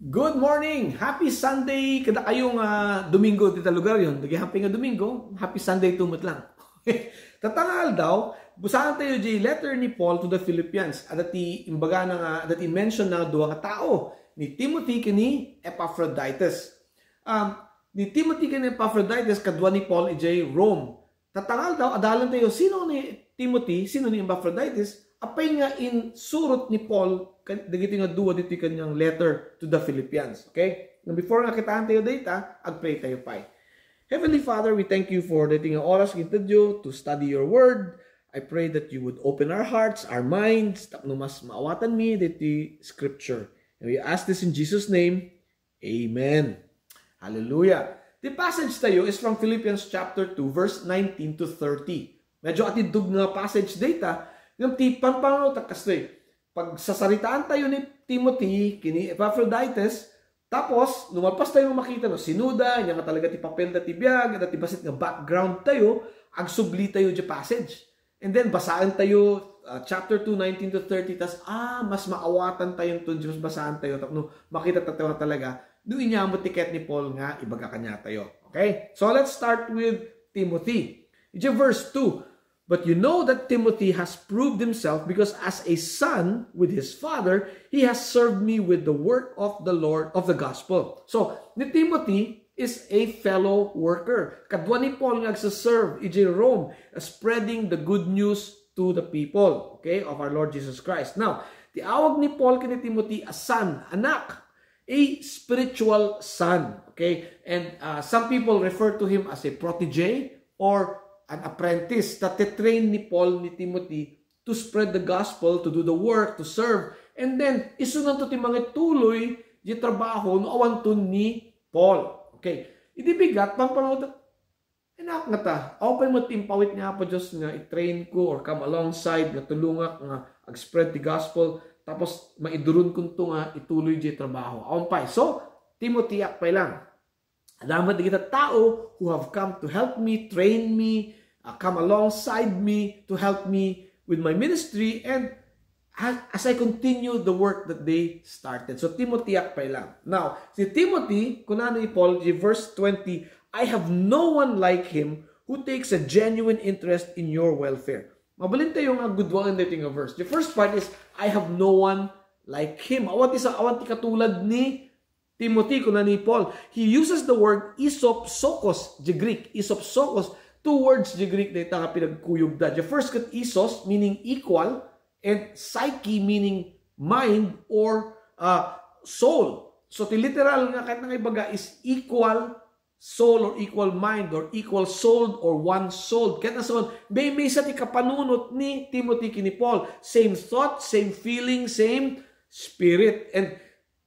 Good morning! Happy Sunday! Kada kayong Domingo dito lugar yun. Happy nga Domingo. Happy Sunday tumot lang. Tatangal daw, busahan tayo di letter ni Paul to the Philippians. Adati imbaga na nga, adati mention na duwa nga tao. Ni Timothy kini Epaphroditus. Ni Timothy kini Epaphroditus, kadwa ni Paul ijay Rome. Tatangal daw, adalan tayo, sino ni Timothy, sino ni Epaphroditus? Apay nga in surot ni Paul, dagiti nga duwa dito kanyang letter to the Philippians. Okay? Now before nga kitaan tayo data, agpray tayo pa. Heavenly Father, we thank you for dating nga oras gintadyo to study your word. I pray that you would open our hearts, our minds, tapno mas maawatan mi diti scripture. And we ask this in Jesus' name. Amen. Hallelujah. The passage tayo is from Philippians chapter 2, verse 19 to 30. Medyo atidug nga passage data, yung tipan pa pag sasaritaan tayo ni Timothy, kini Epaphroditus, tapos, lumalpas tayo makita no, sinuda, niya nga talaga ti papel na ti biyag, at ti basit nga background tayo, agsubli tayo di passage. And then, basaan tayo, chapter 2, 19 to 30, tas, mas maawatan tayo ito, mas basaan tayo, no, makita tayo talaga, doon niya mo tiket ni Paul nga, ibaga kanya tayo. Okay? So, let's start with Timothy. It's verse 2. But you know that Timothy has proved himself because as a son with his father, he has served me with the work of the Lord of the gospel. So, ni Timothy is a fellow worker. Kadwa ni Paul nga serve iji Rome, spreading the good news to the people, okay, of our Lord Jesus Christ. Now, tiawag ni Paul kini Timothy a son, anak, a spiritual son, okay? And some people refer to him as a protege or an apprentice that train ni Paul ni Timothy to spread the gospel, to do the work, to serve. And then, isunan to ti mga tuloy di trabaho no awanton ni Paul. Okay. Idibigat, pang panahon, enak nga ta. Ako pa mo timpawit nga po Diyos nga i-train ko or come alongside nga tulungak nga ag-spread the gospel tapos maidurun kun to nga ituloy di trabaho. Ako pa. So, Timothy akpay lang. Alamat kita tao who have come to help me, train me, come alongside me to help me with my ministry and as I continue the work that they started. So Timothy akpay lang. Now, si Timothy, kunano ni Paul, verse 20, I have no one like him who takes a genuine interest in your welfare. Mabalin tayo nga gudwangan dito nga verse. The first part is, I have no one like him. Awan ti katulad ni Timothy, kuna ni Paul, he uses the word isopsokos, the Greek, isopsokos, two words the Greek na ito nga pinagkuyog da. The first kat isos, meaning equal, and psyche, meaning mind or soul. So, the literal nga kahit nga ibaga is equal soul or equal mind or equal soul or one soul. Kaya na so, may sa ti kapanunot ni Timothy kini Paul. Same thought, same feeling, same spirit. And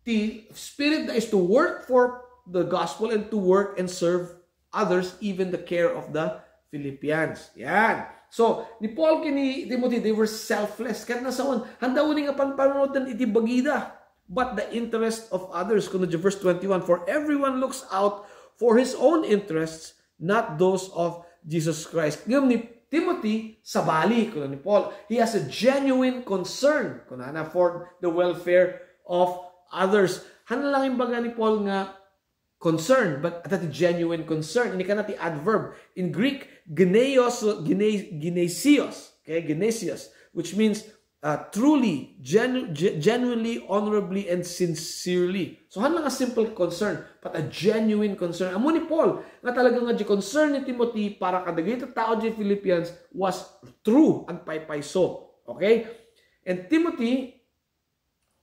the spirit is to work for the gospel and to work and serve others, even the care of the Philippians. Yan. So, ni Paul kini Timothy, they were selfless. Kahit nasawan, handawin nga panpanunod ng itibagida. But the interest of others, kuno verse 21, for everyone looks out for his own interests, not those of Jesus Christ. Ngayon ni Timothy, sabali, kuno ni Paul, he has a genuine concern, kuno na, for the welfare of others. Hana lang yung baga ni Paul nga concern, but at the genuine concern. Ini ka na ti adverb. In Greek, genesios, okay, genesios, which means truly, genuinely, honorably, and sincerely. So, hana lang a simple concern, but a genuine concern. Amo ni Paul, nga talaga nga di concern ni Timothy para kadagito tao di Philippians was true ang paypayso. Okay? And Timothy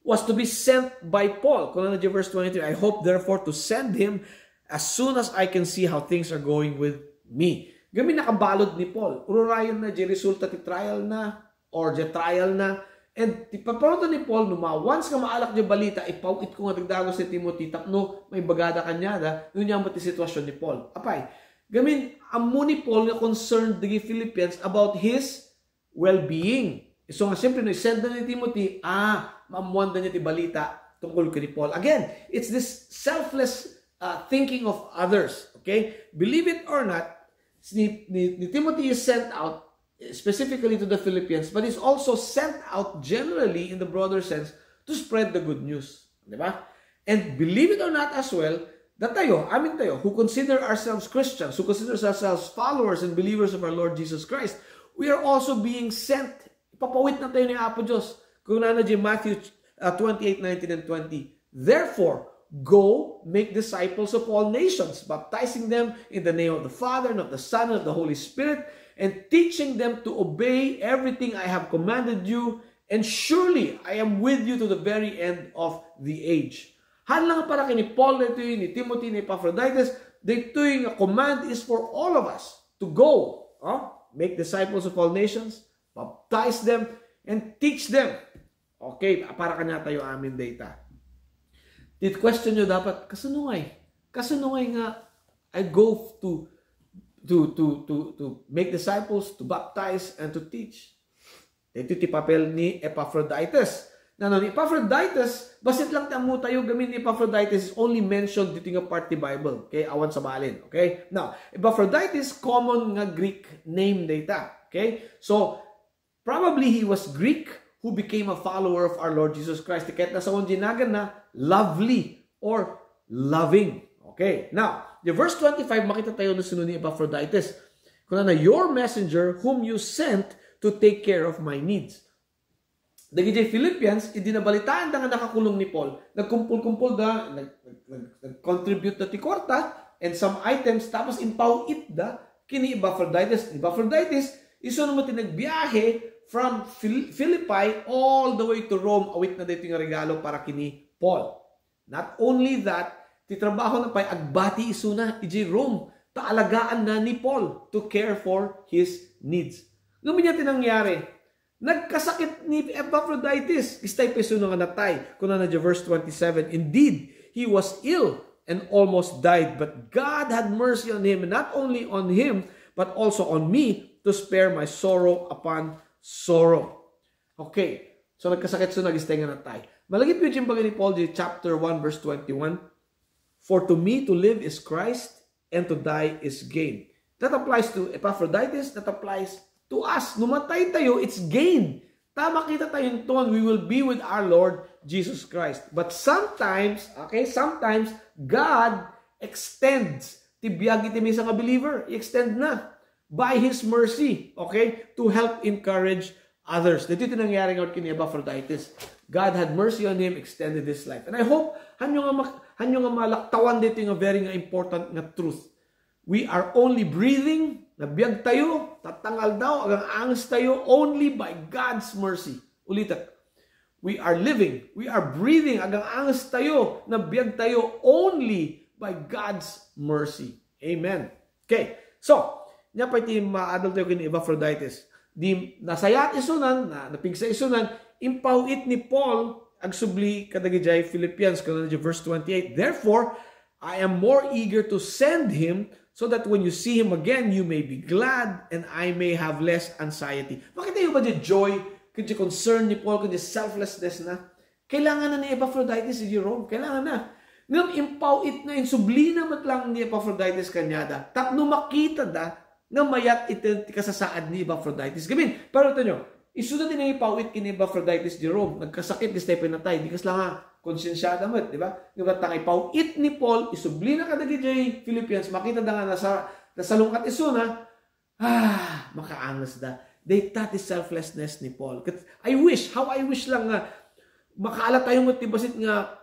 was to be sent by Paul. Kung ano verse 23, I hope therefore to send him as soon as I can see how things are going with me. Gami nakabalod ni Paul. Ururayon na di resulta ti trial na or di trial na. And ti paparoto ni Paul, once ka maalak di balita, ipawit ko nga dagdago si Timothy, tapno may bagada kanya da, yun yung ti sitwasyon ni Paul. Apay, gamin, amo ni Paul nga concerned di Philippians about his well-being. So nga siyempre, send na ni Timothy, maamuan na niya ti balita tungkol kay Paul. Again, it's this selfless thinking of others. Okay? Believe it or not, ni Timothy is sent out specifically to the Philippians, but is also sent out generally in the broader sense to spread the good news. Di ba? And believe it or not as well, that amin tayo, who consider ourselves Christians, who consider ourselves followers and believers of our Lord Jesus Christ, we are also being sent. Ipapawit na tayo ni Apo Diyos. Kung nandiyan Matthew 28:19 and 20. Therefore, go make disciples of all nations, baptizing them in the name of the Father and of the Son and of the Holy Spirit, and teaching them to obey everything I have commanded you, and surely I am with you to the very end of the age. Hanlang para kini Paul, ito ni Timothy, ni Epaphroditus, dito yung command is for all of us to go, make disciples of all nations, baptize them, and teach them. Okay, para kanya tayo amin data. Dito question nyo dapat, kasunungay nga, I go to make disciples, to baptize, and to teach. Ito ti papel ni Epaphroditus. Ni Epaphroditus, basit lang tamo tayo gamin ni Epaphroditus is only mentioned dito nga part ni Bible. Okay, awan sa balin. Okay, now, Epaphroditus, common nga Greek name data. Okay, so, probably he was Greek who became a follower of our Lord Jesus Christ. Kahit nasa ginagan na lovely or loving. Okay. Now, the verse 25, makita tayo na sunod ni Epaphroditus. Kung na, your messenger whom you sent to take care of my needs. Dagiti Philippians, idinabalitaan da nga nakakulong ni Paul. Nagkumpul-kumpul da, nag-contribute na ti kwarta, and some items, tapos impawit da, kini Epaphroditus. Epaphroditus, iso naman tinagbiyahe from Philippi all the way to Rome, awit na dito yung regalo para kini Paul. Not only that, titrabaho na pa'y agbati isuna, iji Rome, taalagaan na ni Paul to care for his needs. Ngayon niya tinangyari, nagkasakit ni Epaphroditus, istay peso nga natay, kung na verse 27, indeed, he was ill and almost died, but God had mercy on him, and not only on him, but also on me, to spare my sorrow upon sorrow. Okay. So, nagkasakit so nag-istay nga natay. Malagip yung bagay ni Paul, chapter 1, verse 21. For to me to live is Christ, and to die is gain. That applies to Epaphroditus. That applies to us. Numatay tayo, it's gain. Tama kita tayong ton, we will be with our Lord Jesus Christ. But sometimes, sometimes, God extends. Tibiyag iti may isang believer. I-extend na. By His mercy, to help encourage others. Dito ito nangyari nga kini Epaphroditus. God had mercy on him, extended his life. And I hope, hanyo nga malaktawan dito yung very important nga truth. We are only breathing, nabiyag tayo, tatangal daw, agang angas tayo, only by God's mercy. Ulitat. We are living, we are breathing, agang angas tayo, nabiyag tayo, only by God's mercy. Amen. Okay, so, niya pa iti maadal tayo kini Epaphroditus. Di nasayat isunan, napigsa isunan, impawit ni Paul, agsubli kadagijay Philippians, kanadya verse 28. Therefore, I am more eager to send him, so that when you see him again, you may be glad, and I may have less anxiety. Makita yung ba di joy, kaya concern ni Paul, kaya selflessness na? Kailangan na ni Epaphroditus si Jerome. Kailangan na. Ngam impawit na, insubli naman lang ni Epaphroditus kanyada. Tapno makita da, nga mayat iti kasasaad ni Epaphroditus. Gamin, pero ito nyo, isunod din ang ipawit kini Epaphroditus Jerome. Nagkasakit ni Stephen natay. Di kas lang nga, konsensyada mo, di ba? Nga tang ipawit ni Paul, isubli na kadagi jay Philippians, makita da nga nasa lungkat isuna, makaangas da. They taught the selflessness ni Paul. How I wish lang nga, makaala tayo mo tibasit nga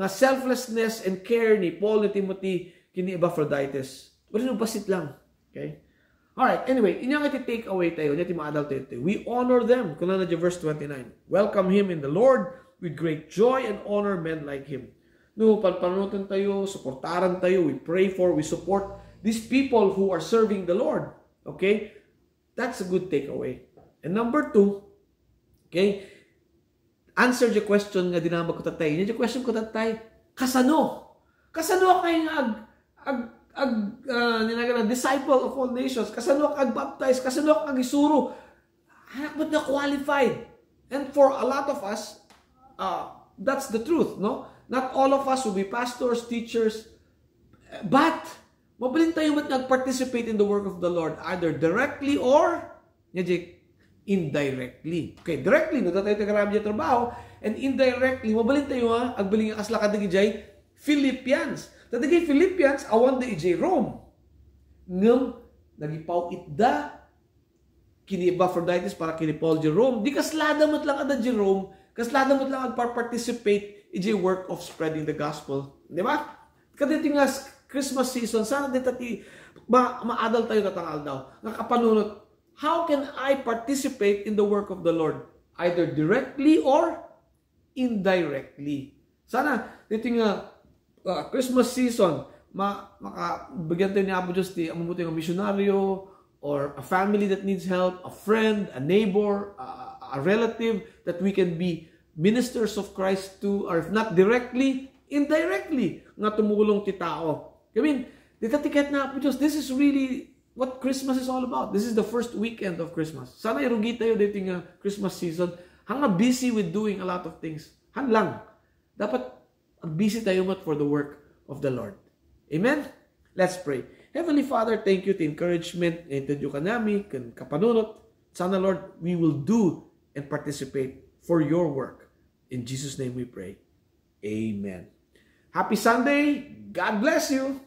selflessness and care ni Paul ni Timothy kini Epaphroditus. Wala basit lang. Okay? Alright, anyway, inyang iti-take away tayo, iti maadal tayo. We honor them. Kung na verse 29. Welcome him in the Lord with great joy and honor men like him. No, palpanutan tayo, supportaran tayo, we pray for, we support these people who are serving the Lord. Okay? That's a good takeaway. And number 2, okay, answer the question nga dinamag ko tatay. Yung question ko tatay, kasano? Kasano kayo disciple of all nations, kasano kag baptize, kasano kag isuro, anak ba't na qualified? And for a lot of us, that's the truth, no? Not all of us will be pastors, teachers, but mabalin tayo ba't nag-participate in the work of the Lord, either directly or indirectly. Okay, directly, no tayo tagarami niya trabaho, And indirectly, mabalin tayo ha, agbaling ang kasla kadigijay, Philippians. Tadigay Philippians, awan da ijay Rome. Ngam, nagipaw itda, kini Epaphroditus para kini Paul Jerome. Di kaslada mo't lang ada Jerome, kaslada mo't lang agpa-participate ijay work of spreading the gospel. Di ba? Kadito nga Christmas season, sana dito ma-adult tayo katangal daw. Nakapanunot, how can I participate in the work of the Lord? Either directly or indirectly. Sana, dito nga, Christmas season, makabigyan tayo ni Apo Diyos di mabuti ng misyonaryo, or a family that needs help, a friend, a neighbor, a relative, that we can be ministers of Christ to, or if not directly, indirectly, nga tumulong ti tao. I mean, dito tiket na Apo Diyos, this is really what Christmas is all about. This is the first weekend of Christmas. Sana irugi tayo dito nga Christmas season. Hanga busy with doing a lot of things. Han lang. Dapat busy tayo mat for the work of the Lord. Amen? Let's pray. Heavenly Father, thank you to encouragement. Naintindiyo ka namin, kapanunot. Sana Lord, we will do and participate for your work. In Jesus' name we pray. Amen. Happy Sunday. God bless you.